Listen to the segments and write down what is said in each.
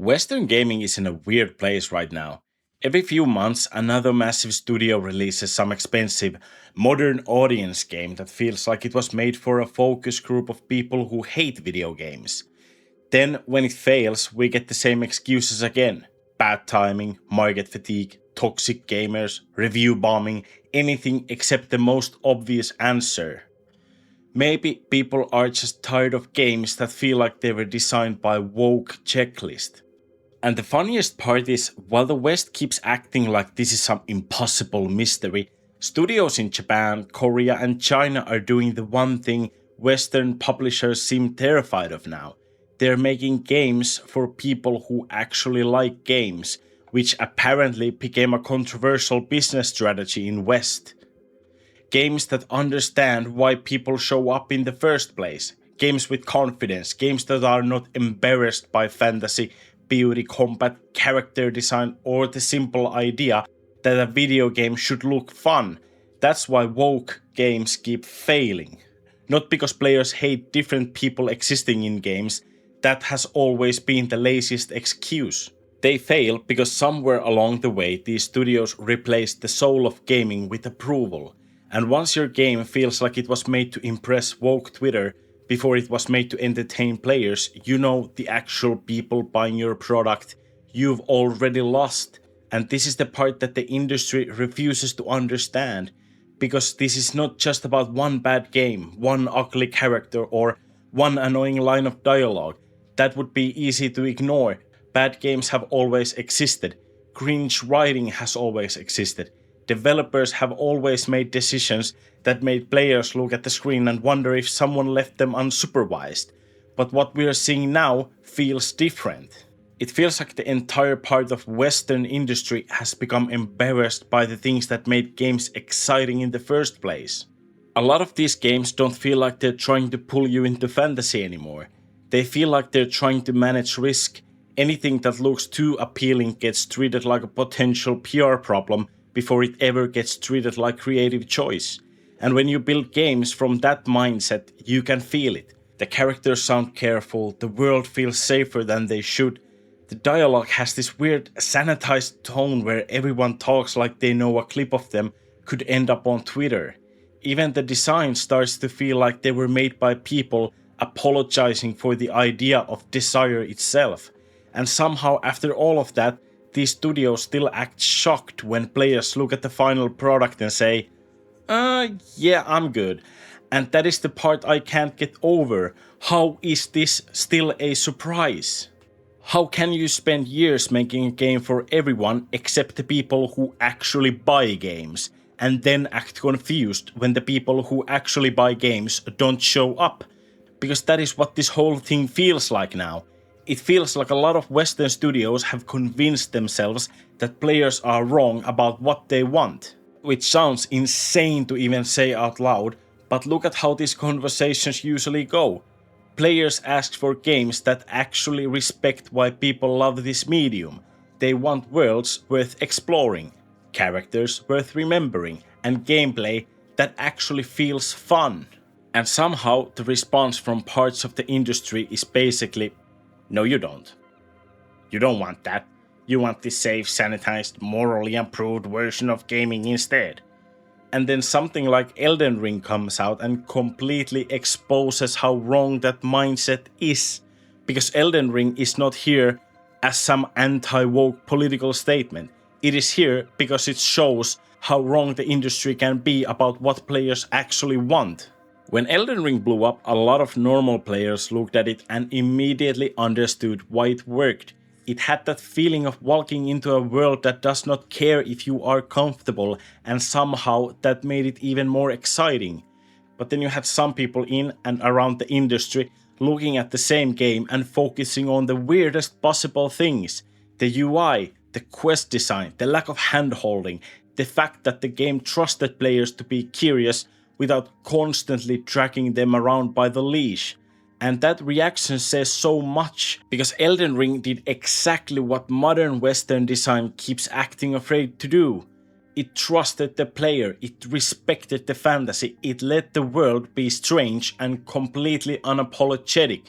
Western gaming is in a weird place right now. Every few months, another massive studio releases some expensive, modern audience game that feels like it was made for a focus group of people who hate video games. Then, when it fails, we get the same excuses again: bad timing, market fatigue, toxic gamers, review bombing, anything except the most obvious answer. Maybe people are just tired of games that feel like they were designed by woke checklist. And the funniest part is, while the West keeps acting like this is some impossible mystery, studios in Japan, Korea, and China are doing the one thing Western publishers seem terrified of now. They're making games for people who actually like games, which apparently became a controversial business strategy in West. Games that understand why people show up in the first place. Games with confidence, games that are not embarrassed by fantasy, beauty, combat, character design, or the simple idea that a video game should look fun. That's why woke games keep failing. Not because players hate different people existing in games, that has always been the laziest excuse. They fail because somewhere along the way these studios replaced the soul of gaming with approval. And once your game feels like it was made to impress woke Twitter before it was made to entertain players, you know the actual people buying your product, you've already lost. And this is the part that the industry refuses to understand. Because this is not just about one bad game, one ugly character, or one annoying line of dialogue. That would be easy to ignore. Bad games have always existed. Cringe writing has always existed. Developers have always made decisions that made players look at the screen and wonder if someone left them unsupervised. But what we are seeing now feels different. It feels like the entire part of Western industry has become embarrassed by the things that made games exciting in the first place. A lot of these games don't feel like they're trying to pull you into fantasy anymore. They feel like they're trying to manage risk. Anything that looks too appealing gets treated like a potential PR problem before it ever gets treated like creative choice. And when you build games from that mindset, you can feel it. The characters sound careful, the world feels safer than they should. The dialogue has this weird sanitized tone where everyone talks like they know a clip of them could end up on Twitter. Even the design starts to feel like they were made by people apologizing for the idea of desire itself. And somehow after all of that, these studios still act shocked when players look at the final product and say, yeah, I'm good. And that is the part I can't get over. How is this still a surprise? How can you spend years making a game for everyone except the people who actually buy games, and then act confused when the people who actually buy games don't show up? Because that is what this whole thing feels like now. It feels like a lot of Western studios have convinced themselves that players are wrong about what they want. Which sounds insane to even say out loud, but look at how these conversations usually go. Players ask for games that actually respect why people love this medium. They want worlds worth exploring, characters worth remembering, and gameplay that actually feels fun. And somehow the response from parts of the industry is basically, no, you don't. You don't want that. You want this safe, sanitized, morally improved version of gaming instead. And then something like Elden Ring comes out and completely exposes how wrong that mindset is. Because Elden Ring is not here as some anti-woke political statement. It is here because it shows how wrong the industry can be about what players actually want. When Elden Ring blew up, a lot of normal players looked at it and immediately understood why it worked. It had that feeling of walking into a world that does not care if you are comfortable, and somehow that made it even more exciting. But then you had some people in and around the industry looking at the same game and focusing on the weirdest possible things. The UI, the quest design, the lack of hand-holding, the fact that the game trusted players to be curious without constantly dragging them around by the leash. And that reaction says so much, because Elden Ring did exactly what modern Western design keeps acting afraid to do. It trusted the player, it respected the fantasy, it let the world be strange and completely unapologetic.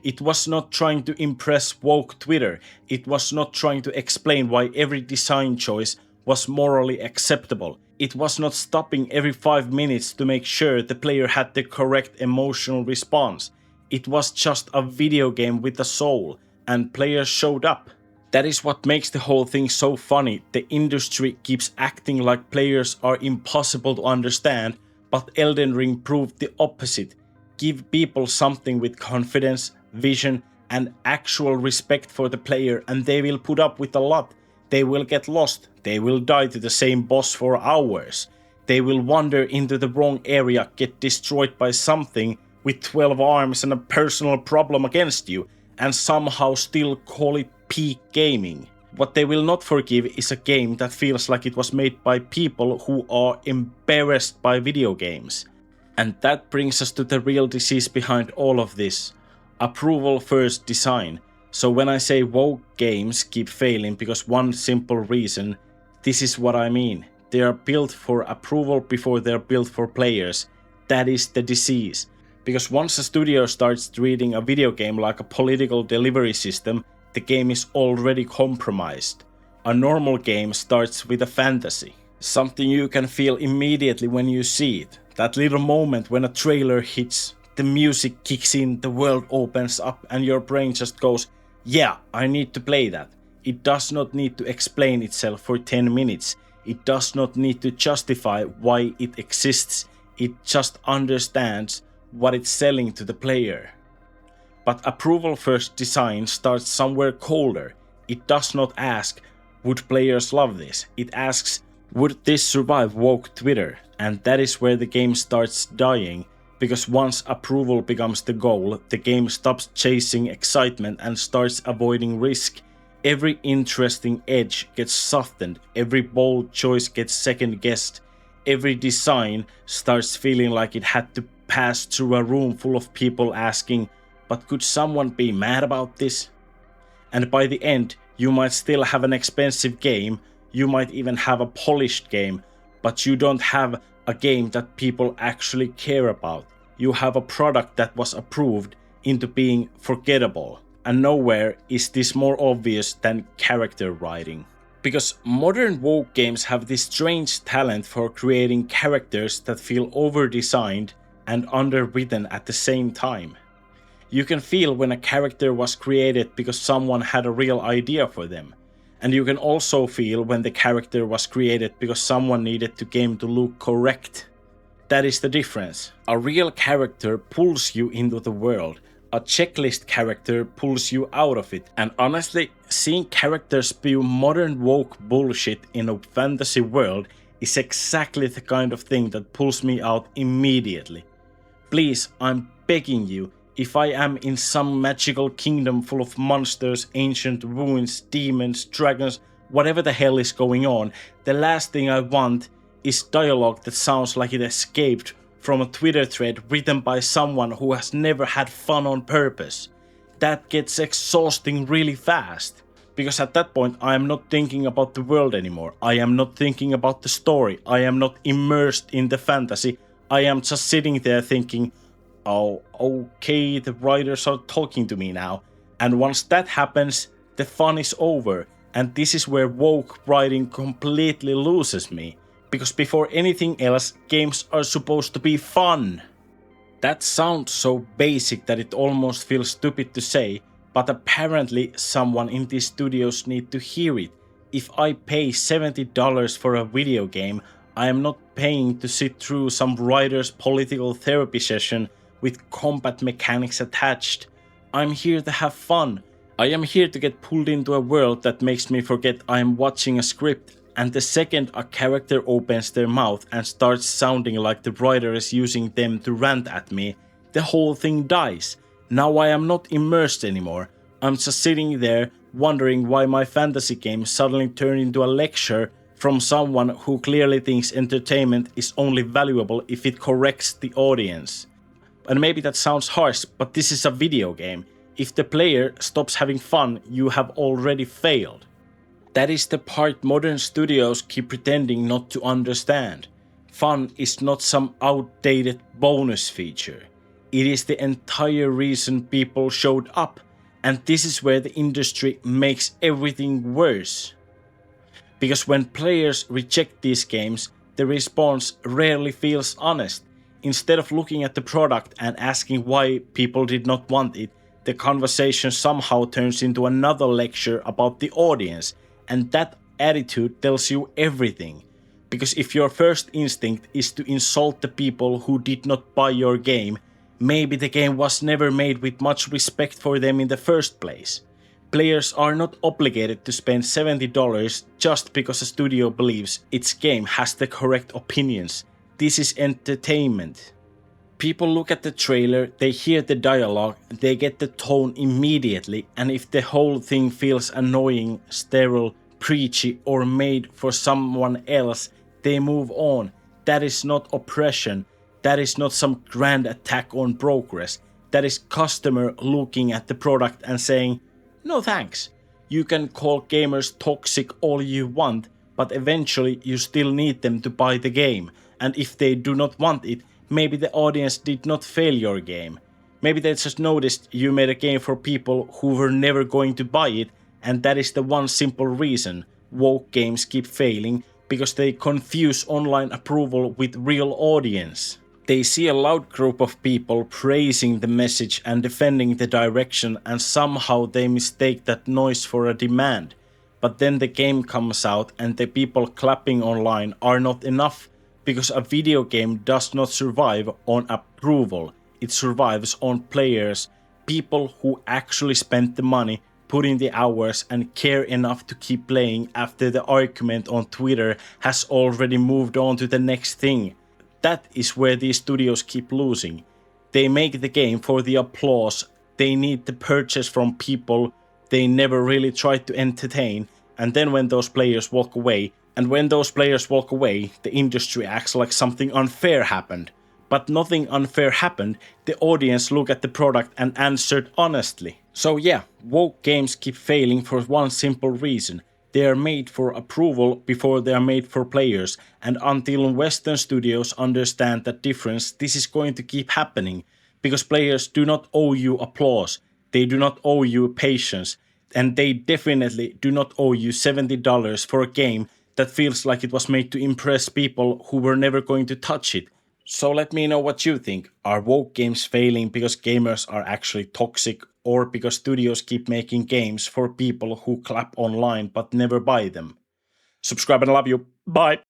It was not trying to impress woke Twitter. It was not trying to explain why every design choice was morally acceptable. It was not stopping every 5 minutes to make sure the player had the correct emotional response. It was just a video game with a soul, and players showed up. That is what makes the whole thing so funny. The industry keeps acting like players are impossible to understand, but Elden Ring proved the opposite. Give people something with confidence, vision, and actual respect for the player, and they will put up with a lot. They will get lost. They will die to the same boss for hours. They will wander into the wrong area, get destroyed by something with 12 arms and a personal problem against you, and somehow still call it peak gaming. What they will not forgive is a game that feels like it was made by people who are embarrassed by video games. And that brings us to the real disease behind all of this. Approval first design. So when I say woke games keep failing because one simple reason, this is what I mean. They are built for approval before they are built for players. That is the disease. Because once a studio starts treating a video game like a political delivery system, the game is already compromised. A normal game starts with a fantasy. Something you can feel immediately when you see it. That little moment when a trailer hits, the music kicks in, the world opens up, and your brain just goes, yeah, I need to play that. It does not need to explain itself for 10 minutes. It does not need to justify why it exists. It just understands what it's selling to the player. But approval first design starts somewhere colder. It does not ask, would players love this? It asks, would this survive woke Twitter? And that is where the game starts dying, because once approval becomes the goal, the game stops chasing excitement and starts avoiding risk. Every interesting edge gets softened, every bold choice gets second guessed, every design starts feeling like it had to pass through a room full of people asking, but could someone be mad about this? And by the end, you might still have an expensive game, you might even have a polished game, but you don't have a game that people actually care about. You have a product that was approved into being forgettable. And nowhere is this more obvious than character writing. Because modern woke games have this strange talent for creating characters that feel over-designed and underwritten at the same time. You can feel when a character was created because someone had a real idea for them. And you can also feel when the character was created because someone needed the game to look correct. That is the difference. A real character pulls you into the world. A checklist character pulls you out of it. And honestly, seeing characters spew modern woke bullshit in a fantasy world is exactly the kind of thing that pulls me out immediately. Please, I'm begging you, if I am in some magical kingdom full of monsters, ancient ruins, demons, dragons, whatever the hell is going on, the last thing I want is dialogue that sounds like it escaped from a Twitter thread written by someone who has never had fun on purpose. That gets exhausting really fast. Because at that point I am not thinking about the world anymore. I am not thinking about the story. I am not immersed in the fantasy. I am just sitting there thinking, oh, okay, the writers are talking to me now. And once that happens, the fun is over. And this is where woke writing completely loses me. Because before anything else, games are supposed to be fun. That sounds so basic that it almost feels stupid to say, but apparently someone in these studios need to hear it. If I pay $70 for a video game, I am not paying to sit through some writer's political therapy session with combat mechanics attached. I'm here to have fun. I am here to get pulled into a world that makes me forget I am watching a script. And the second a character opens their mouth and starts sounding like the writer is using them to rant at me, the whole thing dies. Now I am not immersed anymore. I'm just sitting there wondering why my fantasy game suddenly turned into a lecture from someone who clearly thinks entertainment is only valuable if it corrects the audience. And maybe that sounds harsh, but this is a video game. If the player stops having fun, you have already failed. That is the part modern studios keep pretending not to understand. Fun is not some outdated bonus feature. It is the entire reason people showed up, and this is where the industry makes everything worse. Because when players reject these games, the response rarely feels honest. Instead of looking at the product and asking why people did not want it, the conversation somehow turns into another lecture about the audience, and that attitude tells you everything. Because if your first instinct is to insult the people who did not buy your game, maybe the game was never made with much respect for them in the first place. Players are not obligated to spend $70 just because a studio believes its game has the correct opinions. This is entertainment. People look at the trailer, they hear the dialogue, they get the tone immediately, and if the whole thing feels annoying, sterile, preachy, or made for someone else, they move on. That is not oppression. That is not some grand attack on progress. That is customer looking at the product and saying, no thanks. You can call gamers toxic all you want, but eventually you still need them to buy the game. And if they do not want it, maybe the audience did not fail your game. Maybe they just noticed you made a game for people who were never going to buy it, and that is the one simple reason woke games keep failing, because they confuse online approval with real audience. They see a loud group of people praising the message and defending the direction, and somehow they mistake that noise for a demand. But then the game comes out and the people clapping online are not enough, because a video game does not survive on approval. It survives on players, people who actually spent the money, put in the hours, and care enough to keep playing after the argument on Twitter has already moved on to the next thing. That is where these studios keep losing. They make the game for the applause, they need the purchase from people they never really tried to entertain, and then when those players walk away, the industry acts like something unfair happened. But nothing unfair happened, the audience looked at the product and answered honestly. So yeah, woke games keep failing for one simple reason. They are made for approval before they are made for players, and until Western studios understand that difference, this is going to keep happening, because players do not owe you applause, they do not owe you patience, and they definitely do not owe you $70 for a game that feels like it was made to impress people who were never going to touch it. So let me know what you think. Are woke games failing because gamers are actually toxic, or because studios keep making games for people who clap online but never buy them? Subscribe and I love you. Bye!